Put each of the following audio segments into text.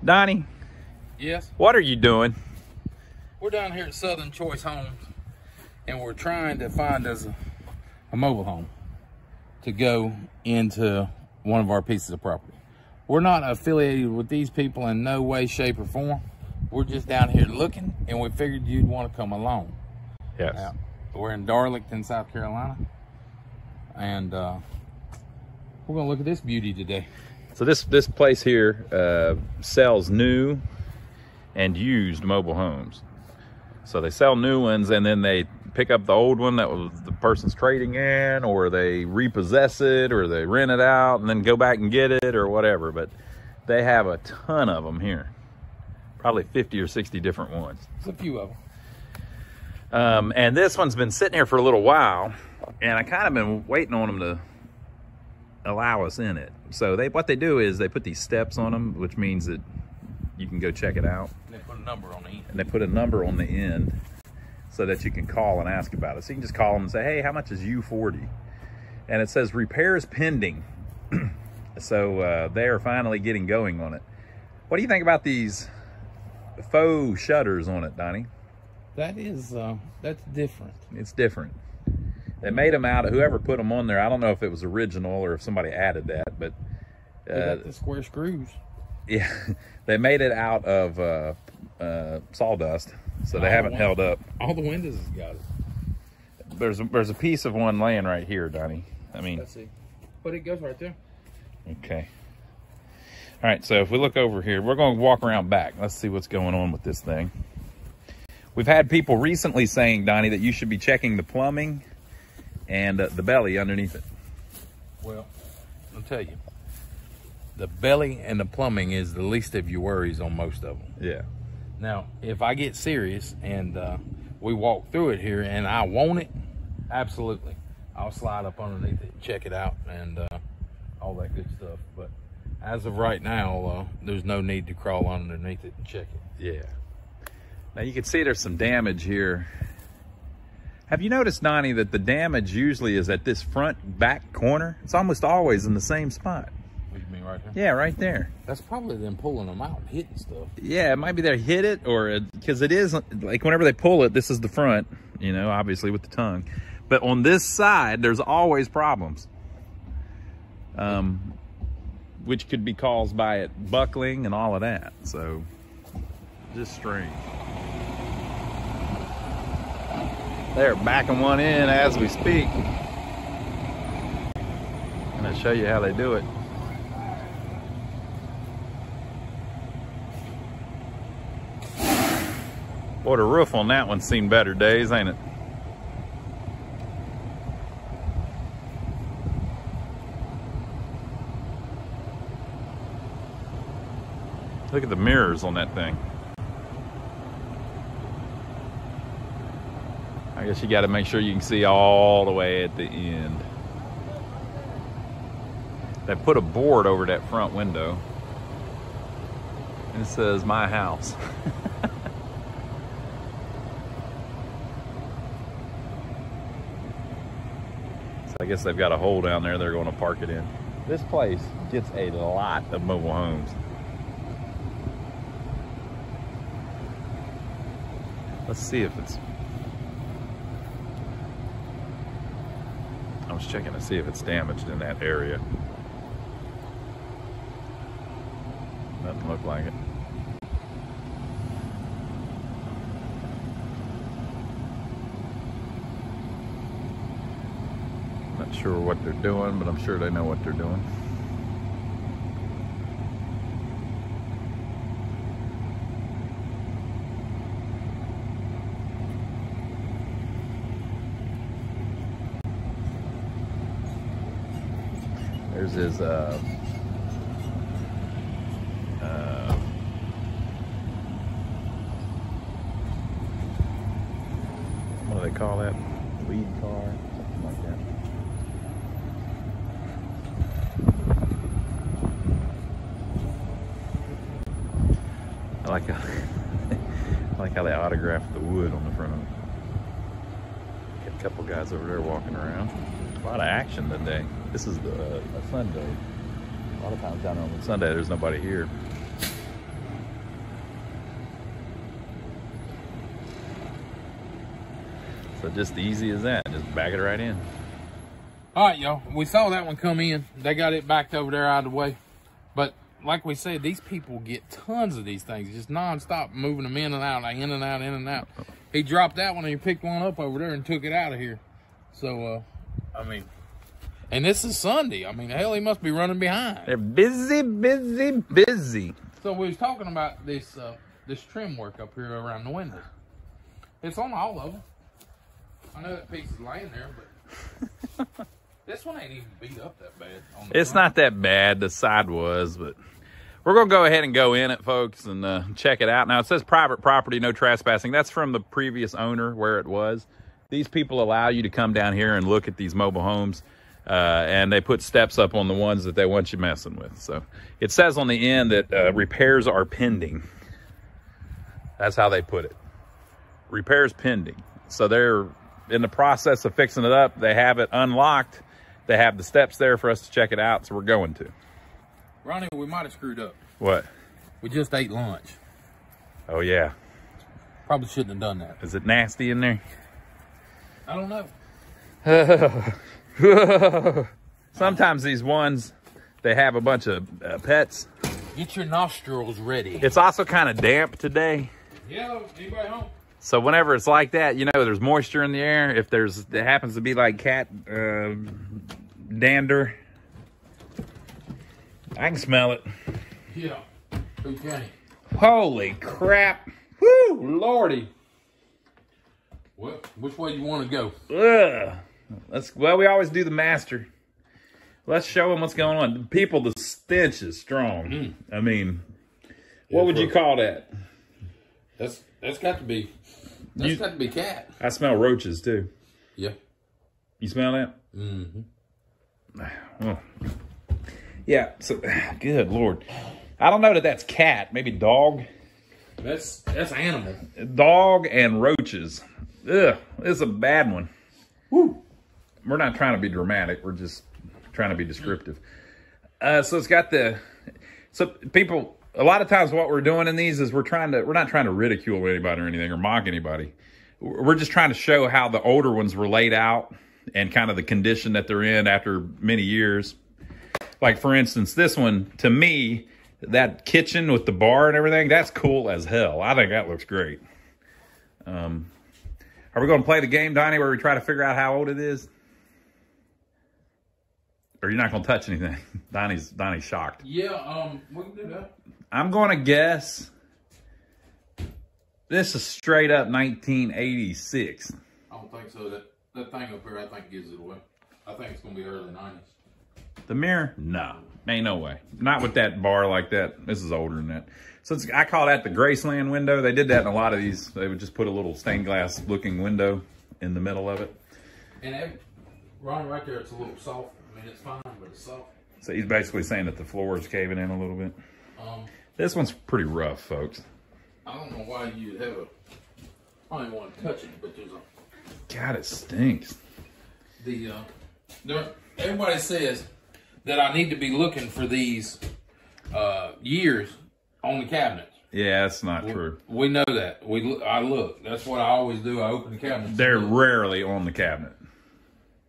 Donnie? Yes? What are you doing? We're down here at Southern Choice Homes, and we're trying to find us a mobile home to go into one of our pieces of property. We're not affiliated with these people in no way, shape, or form. We're just down here looking, and we figured you'd want to come along. Yes. We're in Darlington, South Carolina, and we're going to look at this beauty today. So this place here sells new and used mobile homes. So they sell new ones, and then they pick up the old one that was the person's trading in, or they repossess it, or they rent it out and then go back and get it, or whatever. But they have a ton of them here, probably 50 or 60 different ones. There's a few of them. And this one's been sitting here for a little while, and I kind of been waiting on them to allow us in it. So what they do is they put these steps on them, which means that you can go check it out. And they put a number on the end. And they put a number on the end so that you can call and ask about it. So you can just call them and say, hey, how much is U40? And it says repairs pending. So they are finally getting going on it. What do you think about these faux shutters on it, Donnie? That is, that's different. It's different. They made them out of, whoever put them on there, I don't know if it was original or if somebody added that, but They got the square screws. yeah, they made it out of sawdust, so they haven't held up. All the windows has got it. There's a piece of one laying right here, Donnie. I mean, Let's see. But it goes right there. okay. All right, so if we look over here, we're going to walk around back. Let's see what's going on with this thing. We've had people recently saying, Donnie, that you should be checking the plumbing and the belly underneath it. Well, I'll tell you, the belly and the plumbing is the least of your worries on most of them. Yeah. Now, if I get serious and we walk through it here and I want it, absolutely. I'll slide up underneath it, check it out, and all that good stuff. But as of right now, there's no need to crawl underneath it and check it. Yeah. Now you can see there's some damage here. Have you noticed, Donnie, that the damage usually is at this front back corner? It's almost always in the same spot. What do you mean right here? Yeah, right there. That's probably them pulling them out and hitting stuff. Yeah, it might be they hit it, or because it is, like whenever they pull it, this is the front, you know, obviously with the tongue. But on this side, there's always problems, which could be caused by it buckling and all of that. So, just strange. They're backing one in as we speak. I'm going to show you how they do it. Boy, the roof on that one's seen better days, ain't it? Look at the mirrors on that thing. I guess you got to make sure you can see all the way at the end. They put a board over that front window. And it says, my house. So I guess they've got a hole down there they're going to park it in. This place gets a lot of mobile homes. Let's see if it's... I was checking to see if it's damaged in that area. Doesn't look like it. Not sure what they're doing, but I'm sure they know what they're doing. There's his what do they call that? Lead car, something like that. I like how they autographed the wood on the front of it. Got a couple guys over there walking around. A lot of action today. This is a Sunday. A lot of times down on Sunday there's nobody here. So just easy as that. Just back it right in. All right, y'all. We saw that one come in. They got it backed over there out of the way. But like we said, these people get tons of these things, just nonstop moving them in and out, like in and out, in and out. He dropped that one and he picked one up over there and took it out of here. So, I mean, and this is Sunday. I mean, hell, he must be running behind. They're busy, busy, busy. So we was talking about this this trim work up here around the windows. It's on all of them. I know that piece is laying there, but this one ain't even beat up that bad. It's not that bad. The side was, but we're going to go ahead and go in it, folks, and check it out. Now, it says private property, no trespassing. That's from the previous owner where it was. These people allow you to come down here and look at these mobile homes, and they put steps up on the ones that they want you messing with. So it says on the end that repairs are pending. That's how they put it. Repairs pending. So they're in the process of fixing it up. They have it unlocked. They have the steps there for us to check it out, so we're going to. Ronnie, we might have screwed up. What? We just ate lunch. Oh, yeah. Probably shouldn't have done that. Is it nasty in there? I don't know. Sometimes these ones, they have a bunch of pets. Get your nostrils ready. It's also kind of damp today. Yeah, anybody home? So whenever it's like that, you know, there's moisture in the air. If it happens to be like cat dander, I can smell it. Yeah. Okay. Holy crap. Woo, Lordy. Well, which way you want to go? Well, we always do the master. Let's show them what's going on. People, the stench is strong. I mean, what would you call that? That's got to be. That's got to be cat. I smell roaches too. Yeah. You smell that? Mm-hmm. Oh. Yeah. So, good Lord. I don't know that that's cat. Maybe dog. That's animal. Dog and roaches. Ugh. This is a bad one. Woo. We're not trying to be dramatic. We're just trying to be descriptive. So it's got so people, a lot of times what we're doing in these is we're not trying to ridicule anybody or anything or mock anybody. We're just trying to show how the older ones were laid out and kind of the condition that they're in after many years. Like, for instance, this one, to me, that kitchen with the bar and everything, that's cool as hell. I think that looks great. Are we going to play the game, Donnie, where we try to figure out how old it is? Or you're not going to touch anything? Donnie's shocked. Yeah, we can do that. I'm going to guess this is straight up 1986. I don't think so. That thing up here, I think, gives it away. I think it's going to be early 90s. The mirror? No. Ain't no way. Not with that bar like that. This is older than that. So I call that the Graceland window. They did that in a lot of these. They would just put a little stained glass looking window in the middle of it. And Ron, right there, it's a little soft. I mean, it's fine, but it's soft. So he's basically saying that the floor is caving in a little bit. This one's pretty rough, folks. I don't know why you'd have I don't even want to touch it, but there's a... God, it stinks. Everybody says that I need to be looking for these years on the cabinets. Yeah, that's not true. We know that. I look. That's what I always do. I open the cabinet. They're rarely on the cabinet.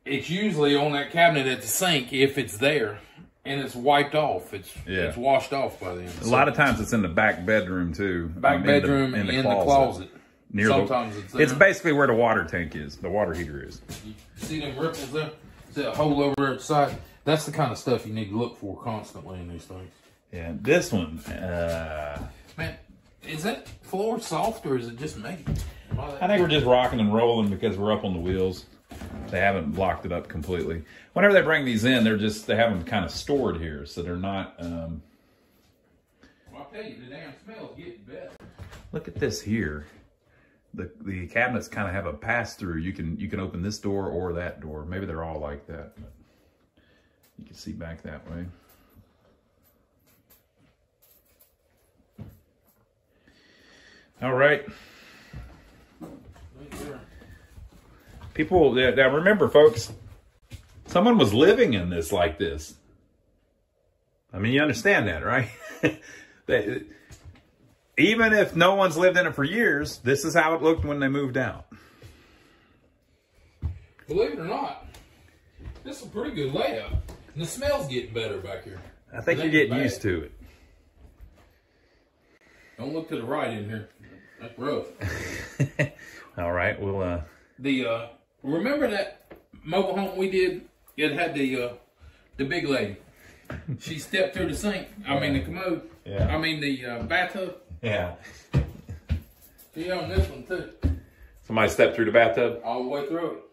It's usually on that cabinet at the sink if it's there. And it's wiped off. It's washed off by then. A lot of times it's in the back bedroom too. Back bedroom in the closet. Sometimes it's there. It's basically where the water tank is. The water heater is. You see them ripples there? See that hole over there at the side? That's the kind of stuff you need to look for constantly in these things. Yeah, this one. Man, is that floor soft or is it just me? I think we're just rocking and rolling because we're up on the wheels. They haven't blocked it up completely. Whenever they bring these in, they have them kind of stored here, so they're not. Well, I'll tell you, the damn smell's getting better. Look at this here. The cabinets kind of have a pass through. You can open this door or that door. Maybe they're all like that. But you can see back that way. All right. People, now remember, folks, someone was living in this like this. I mean, you understand that, right? Even if no one's lived in it for years, this is how it looked when they moved out. Believe it or not, this is a pretty good layout. And the smell's getting better back here. I think you're getting used to it. Don't look to the right in here. That's rough. All right, we'll remember that mobile home we did? It had the big lady. She stepped through the sink. I mean the commode. Yeah. I mean the bathtub. Yeah. She on this one too. Somebody stepped through the bathtub? All the way through it.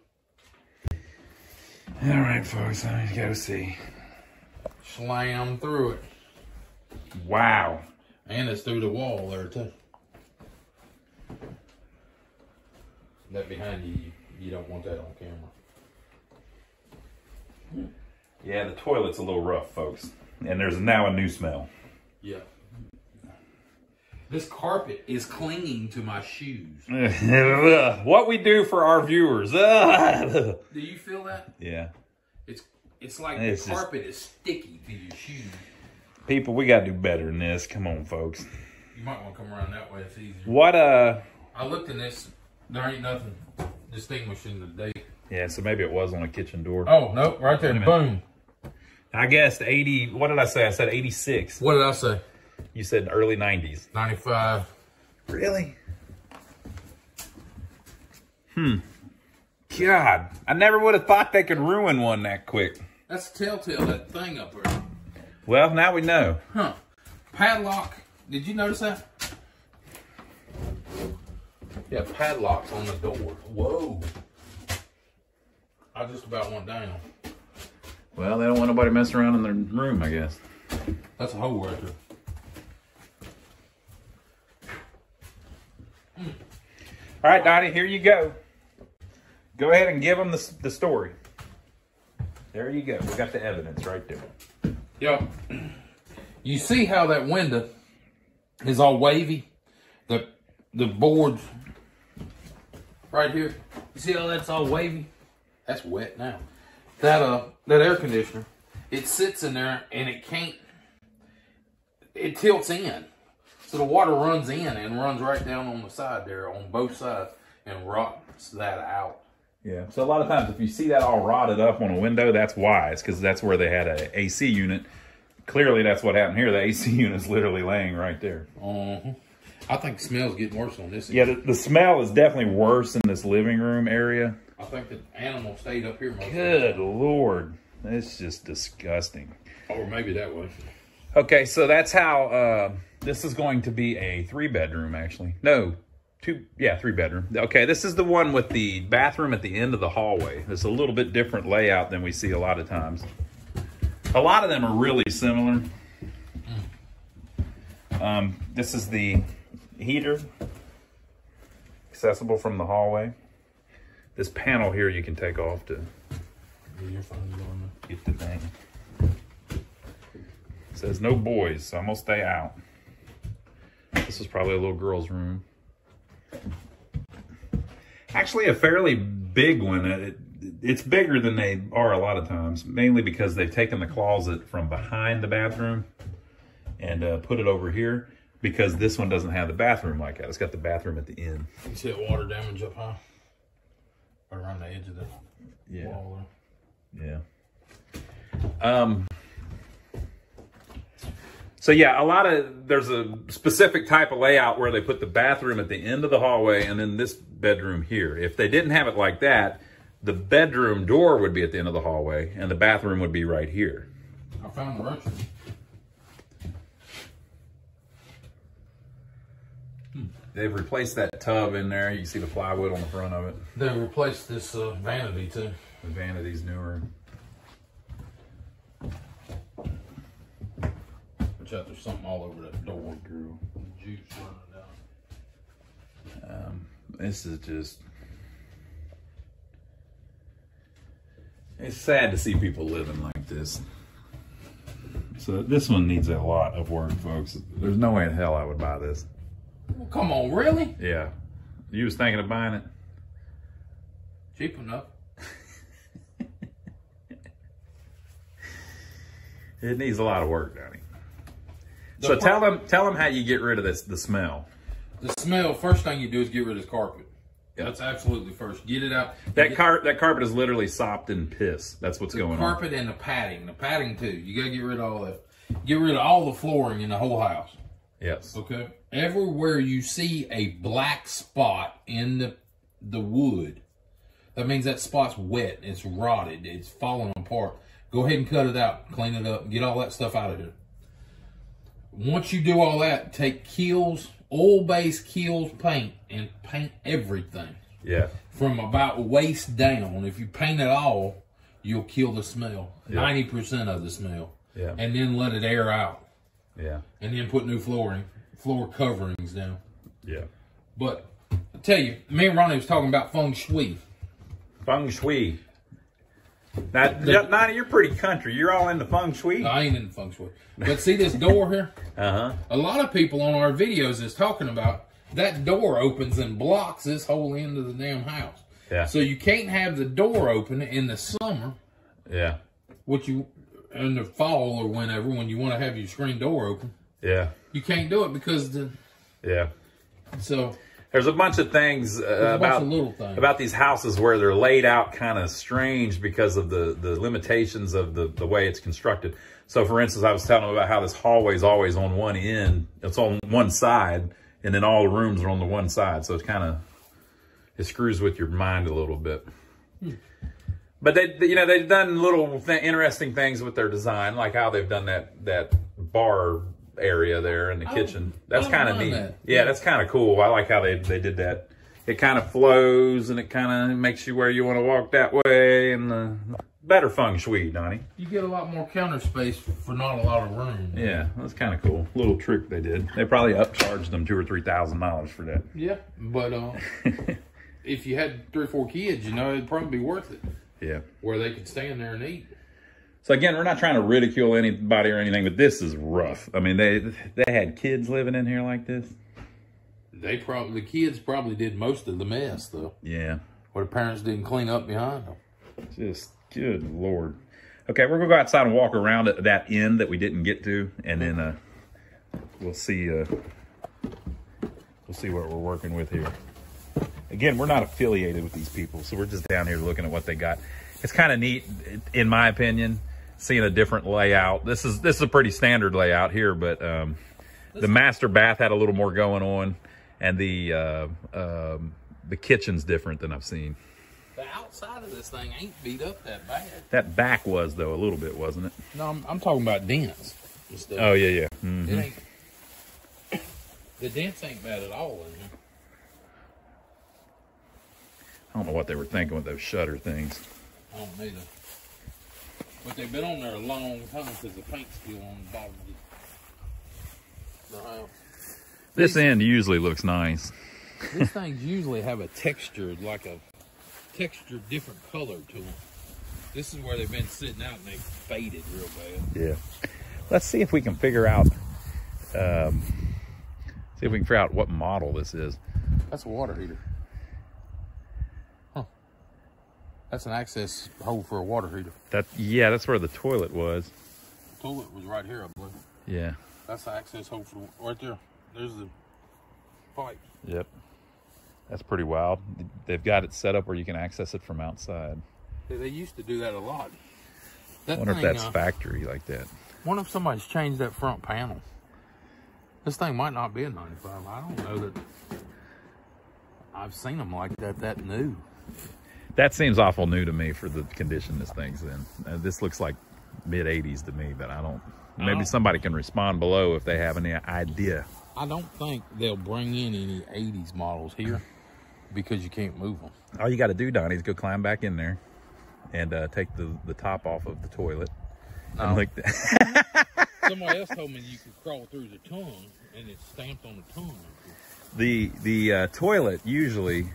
All right, folks, I need to go see. Slam through it. Wow. And it's through the wall there too. That behind you, you don't want that on camera. Yeah, the toilet's a little rough, folks. And there's now a new smell. Yeah. This carpet is clinging to my shoes. What we do for our viewers. Do you feel that? Yeah. It's like It's the carpet is sticky to your shoes. People, we got to do better than this. Come on, folks. You might want to come around that way. It's easier. What, I looked in this. There ain't nothing distinguishing the date. Yeah, so maybe it was on a kitchen door. Oh, nope. Right there. Boom. I guessed 80. What did I say? I said 86. What did I say? You said early 90s. 95. Really? God, I never would have thought they could ruin one that quick. That's a telltale, that thing up there. Well, now we know. Huh. Padlock. Did you notice that? Yeah, padlocks on the door. Whoa. I just about went down. Well, they don't want nobody messing around in their room, I guess. That's a hole right there. All right, Donnie, here you go. Go ahead and give them the story. There you go. We got the evidence right there. Yep. You see how that window is all wavy? The board right here. You see how that's all wavy? That's wet now. That air conditioner, it sits in there and it tilts in. So the water runs in and runs right down on the side there on both sides and rots that out. Yeah. So a lot of times if you see that all rotted up on a window, that's why. It's because that's where they had an AC unit. Clearly that's what happened here. The AC unit's literally laying right there. I think the smell's getting worse on this. Yeah, the smell is definitely worse in this living room area. I think the animal stayed up here most of the Good time. Lord. It's just disgusting. Or maybe that way. Okay, so that's how this is going to be a 3-bedroom, actually. No, 3-bedroom. Okay, this is the one with the bathroom at the end of the hallway. It's a little bit different layout than we see a lot of times. A lot of them are really similar. This is the heater, accessible from the hallway. This panel here you can take off to get the thing. It says no boys, so I'm gonna stay out. This is probably a little girl's room. Actually a fairly big one. It's bigger than they are a lot of times, mainly because they've taken the closet from behind the bathroom and put it over here, because this one doesn't have the bathroom like that. It's got the bathroom at the end. You see that water damage up high? Right around the edge of the wall there. Yeah. So yeah, there's a specific type of layout where they put the bathroom at the end of the hallway and then this bedroom here. If they didn't have it like that, the bedroom door would be at the end of the hallway and the bathroom would be right here. I found the wrench. They've replaced that tub in there. You can see the plywood on the front of it. They replaced this vanity too. The vanity's newer. Watch out, there's something all over that door. Juice running down. This is just... It's sad to see people living like this. So this one needs a lot of work, folks. There's no way in hell I would buy this. Well, come on, really? Yeah. You was thinking of buying it? Cheap enough. It needs a lot of work, Donnie. So tell them how you get rid of the smell. The smell, first thing you do is get rid of this carpet. That's absolutely first. Get it out. That carpet is literally sopped in piss. That's what's going on. The carpet and the padding too. You gotta get rid of all that. Get rid of all the flooring in the whole house. Yes. Okay. Everywhere you see a black spot in the wood, that means that spot's wet. It's rotted. It's falling apart. Go ahead and cut it out. Clean it up. Get all that stuff out of here. Once you do all that, take Kilz, oil-based Kilz paint, and paint everything. Yeah. From about waist down. If you paint it all, you'll kill the smell. 90% of the smell. Yeah. And then let it air out. Yeah. And then put new floor coverings down. Yeah. But I tell you, me and Ronnie was talking about feng shui. Feng shui. Now, Donnie, you're pretty country. You're all into feng shui. No, I ain't in feng shui. But see this door here? Uh-huh. A lot of people on our videos is talking about that door opens and blocks this whole end of the damn house. Yeah. So you can't have the door open in the summer. Yeah. In the fall or whenever, when you want to have your screen door open. Yeah. You can't do it because so there's a bunch of things about these houses where they're laid out kind of strange because of the limitations of the way it's constructed. So for instance, I was telling them about how this hallway is always on one end. It's on one side, and then all the rooms are on the one side. So it screws with your mind a little bit. But they've done little interesting things with their design, like how they've done that bar area there in the kitchen. That's kind of neat. Yeah, that's kind of cool. I like how they did that. It kind of flows and it kind of makes you where you want to walk that way, and better feng shui, Donnie. You get a lot more counter space for not a lot of room. Yeah, that's kind of cool. Little trick they did. They probably upcharged them $2,000 or $3,000 for that. Yeah, but if you had 3 or 4 kids, it'd probably be worth it. Yeah. Where they could stand there and eat. So again, we're not trying to ridicule anybody or anything, but this is rough. I mean, they had kids living in here like this. The kids probably did most of the mess though. Yeah. Where the parents didn't clean up behind them. Just good Lord. Okay, we're gonna go outside and walk around at that end that we didn't get to, and then we'll see what we're working with here. Again, we're not affiliated with these people, so we're just down here looking at what they got. It's kind of neat, in my opinion, seeing a different layout. This is a pretty standard layout here, but the master bath had a little more going on, and the kitchen's different than I've seen. The outside of this thing ain't beat up that bad. That back was, though, a little bit, wasn't it? No, I'm talking about dents. Oh, yeah. Mm-hmm. It ain't. The dents ain't bad at all in here. I don't know what they were thinking with those shutter things. I don't either. But they've been on there a long time because the paint's still on the bottom of the house. This end usually looks nice. These things usually have a textured different color to them. This is where they've been sitting out and they've faded real bad. Yeah. Let's see if we can figure out what model this is. That's a water heater. Huh. That's an access hole for a water heater. That's where the toilet was. The toilet was right here, I believe. Yeah. That's the access hole for right there. There's the pipe. Yep. That's pretty wild. They've got it set up where you can access it from outside. They used to do that a lot. I wonder if that's factory like that. Wonder if somebody's changed that front panel. This thing might not be a 95. I don't know that I've seen them like that new. That seems awful new to me for the condition this thing's in. This looks like mid-80s to me, but I don't. Maybe somebody can respond below if they have any idea. I don't think they'll bring in any 80s models here because you can't move them. All you got to do, Donnie, is go climb back in there and take the top off of the toilet. No. And like that. Somebody else told me you could crawl through the tongue and it's stamped on the tongue. The toilet usually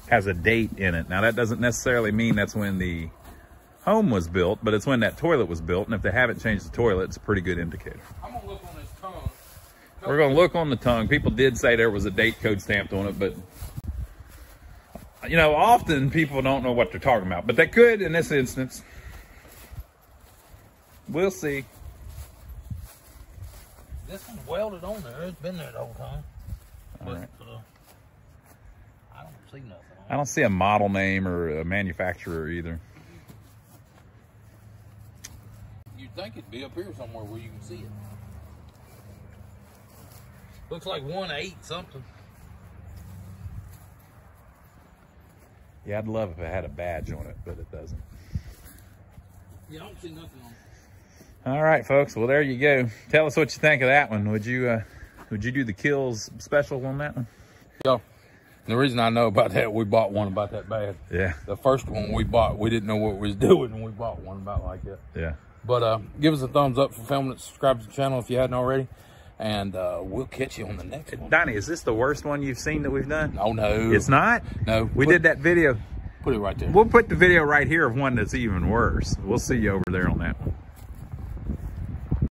has a date in it. Now, that doesn't necessarily mean that's when the home was built, but it's when that toilet was built. And if they haven't changed the toilet, it's a pretty good indicator. I'm going to look on this tongue. We're going to look on the tongue. People did say there was a date code stamped on it, but often people don't know what they're talking about, but they could in this instance. We'll see. This one's welded on there. It's been there the whole time. All right. I don't see nothing. I don't see a model name or a manufacturer either. You'd think it'd be up here somewhere where you can see it. Looks like 1.8 something. Yeah, I'd love if it had a badge on it, but it doesn't. Yeah, I don't see nothing on it. All right, folks. Well, there you go. Tell us what you think of that one. Would you do the kills special on that one? Yeah. The reason I know about that, we bought one about that bad. Yeah. The first one we bought, we didn't know what we was doing, and we bought one about like that. Yeah. But give us a thumbs up for filming it. Subscribe to the channel if you hadn't already. And we'll catch you on the next one. Donnie, is this the worst one you've seen that we've done? Oh, no. It's not? No. We did that video. Put it right there. We'll put the video right here of one that's even worse. We'll see you over there on that one.